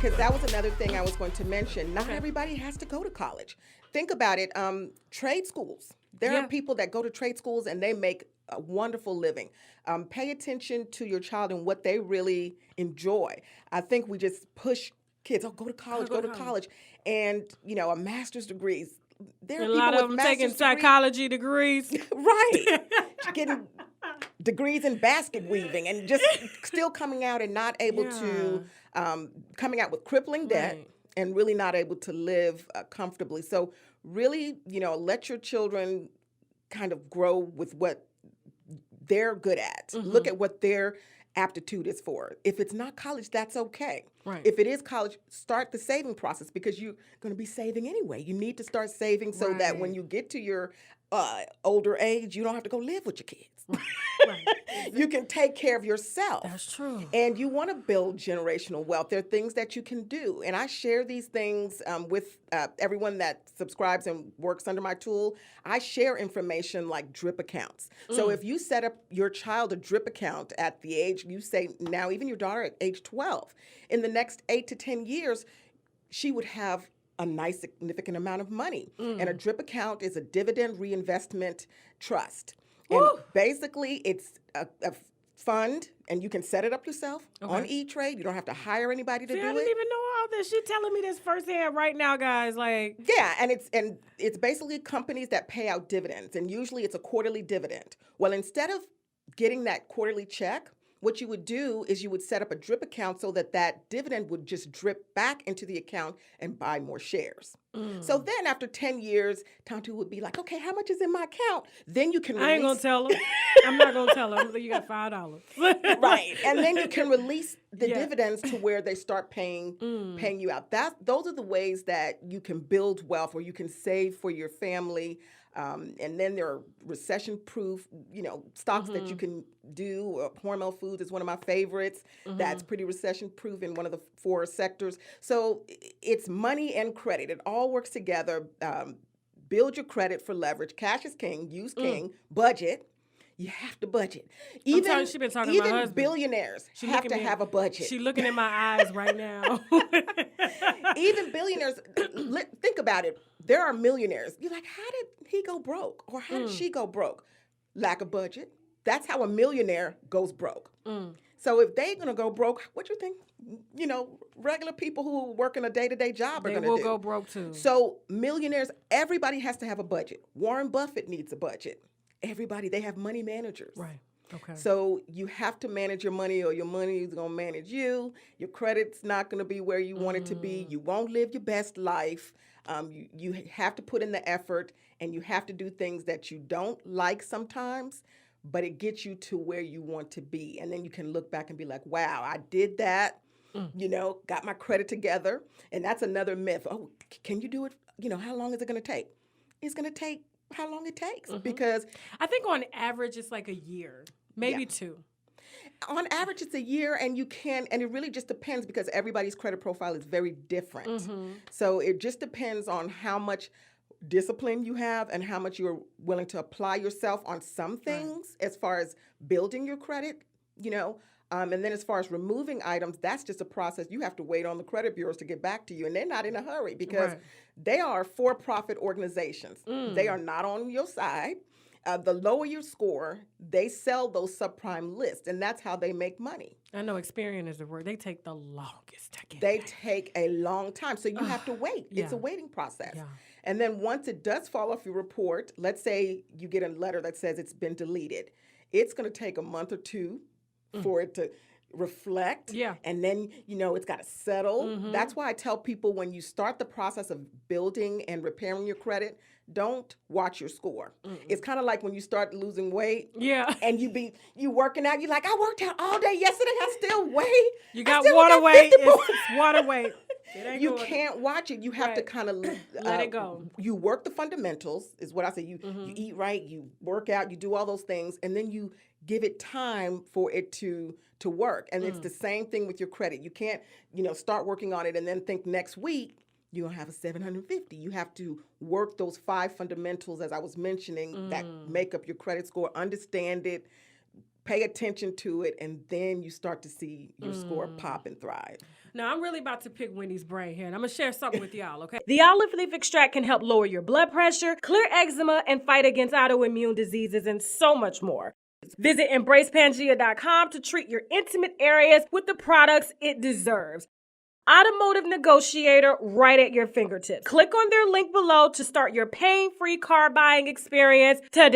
because that was another thing I was going to mention. Not everybody has to go to college. Think about it. Trade schools. There are people that go to trade schools and they make a wonderful living. Pay attention to your child and what they really enjoy. I think we just push kids, go to college, go to college. And, a master's degrees. There are a people lot with of them taking psychology degrees. Right. Getting degrees in basket weaving and just still coming out and not able to, coming out with crippling debt and really not able to live comfortably. So really, let your children kind of grow with what they're good at. Mm-hmm. Look at what their aptitude is for. If it's not college, that's okay. Right. If it is college, start the saving process because you're going to be saving anyway. You need to start saving so that when you get to your older age, you don't have to go live with your kids. Right. You can take care of yourself. That's true. And you want to build generational wealth. There are things that you can do. And I share these things with everyone that subscribes and works under my tool. I share information like drip accounts. So if you set up your child a drip account at the age, you say now even your daughter at age 12, in the next 8 to 10 years, she would have a nice significant amount of money. And a drip account is a dividend reinvestment trust. And basically, it's a fund, and you can set it up yourself on E-Trade. You don't have to hire anybody to do it. I didn't even know all this. She's telling me this firsthand right now, guys. And it's basically companies that pay out dividends, and usually it's a quarterly dividend. Well, instead of getting that quarterly check, what you would do is you would set up a drip account so that dividend would just drip back into the account and buy more shares. So then after 10 years, Tantu would be like, okay, how much is in my account? Then you can release. I ain't going to tell them. I'm not going to tell them. You got $5. Right. And then you can release the dividends to where they start paying you out. Those are the ways that you can build wealth or you can save for your family. And then there are recession-proof, stocks that you can do. Hormel Foods is one of my favorites. That's pretty recession-proof in one of the 4 sectors. So it's money and credit. It all works together. Build your credit for leverage. Cash is king. Use king. Budget. You have to budget. She been talking to my husband. Billionaires have to have a budget. She's looking in my eyes right now. Even billionaires, think about it. There are millionaires. You're like, how did he go broke? Or how did she go broke? Lack of budget. That's how a millionaire goes broke. So if they're going to go broke, what do you think, regular people who work in a day-to-day job are going to do? They will go broke too. So millionaires, everybody has to have a budget. Warren Buffett needs a budget. Everybody, they have money managers. Right. Okay. So you have to manage your money or your money is going to manage you. Your credit's not going to be where you want it to be. You won't live your best life. You have to put in the effort and you have to do things that you don't like sometimes, but it gets you to where you want to be. And then you can look back and be like, wow, I did that, got my credit together. And that's another myth. Oh, can you do it? How long is it going to take? It's going to take how long it takes because I think on average it's like a year, maybe 2. On average, it's a year, and it really just depends because everybody's credit profile is very different. So it just depends on how much discipline you have and how much you're willing to apply yourself on some things as far as building your credit, and then as far as removing items, that's just a process. You have to wait on the credit bureaus to get back to you, and they're not in a hurry because they are for-profit organizations. They are not on your side. The lower your score, they sell those subprime lists, and that's how they make money. I know Experian is the word. They take the longest to get They back. take a long time, so you have to wait. It's a waiting process. And then once it does fall off your report, let's say you get a letter that says it's been deleted. It's going to take a month or 2 for it to reflect. And then, it's got to settle. That's why I tell people when you start the process of building and repairing your credit, don't watch your score. It's kind of like when you start losing weight. And you working out. You're like, I worked out all day yesterday. I still weigh. You got water weight. It's water weight. You can't watch it. You have to kind of let it go. You work the fundamentals, is what I say. You eat right, you work out, you do all those things, and then you give it time for it to work. And it's the same thing with your credit. You can't, start working on it and then think next week you're going to have a 750. You have to work those 5 fundamentals, as I was mentioning, that make up your credit score, understand it, pay attention to it, and then you start to see your score pop and thrive. Now, I'm really about to pick Winnie's brain here, and I'm going to share something with y'all, okay? The olive leaf extract can help lower your blood pressure, clear eczema, and fight against autoimmune diseases, and so much more. Visit EmbracePangea.com to treat your intimate areas with the products it deserves. Automotive Negotiator right at your fingertips. Click on their link below to start your pain-free car buying experience today.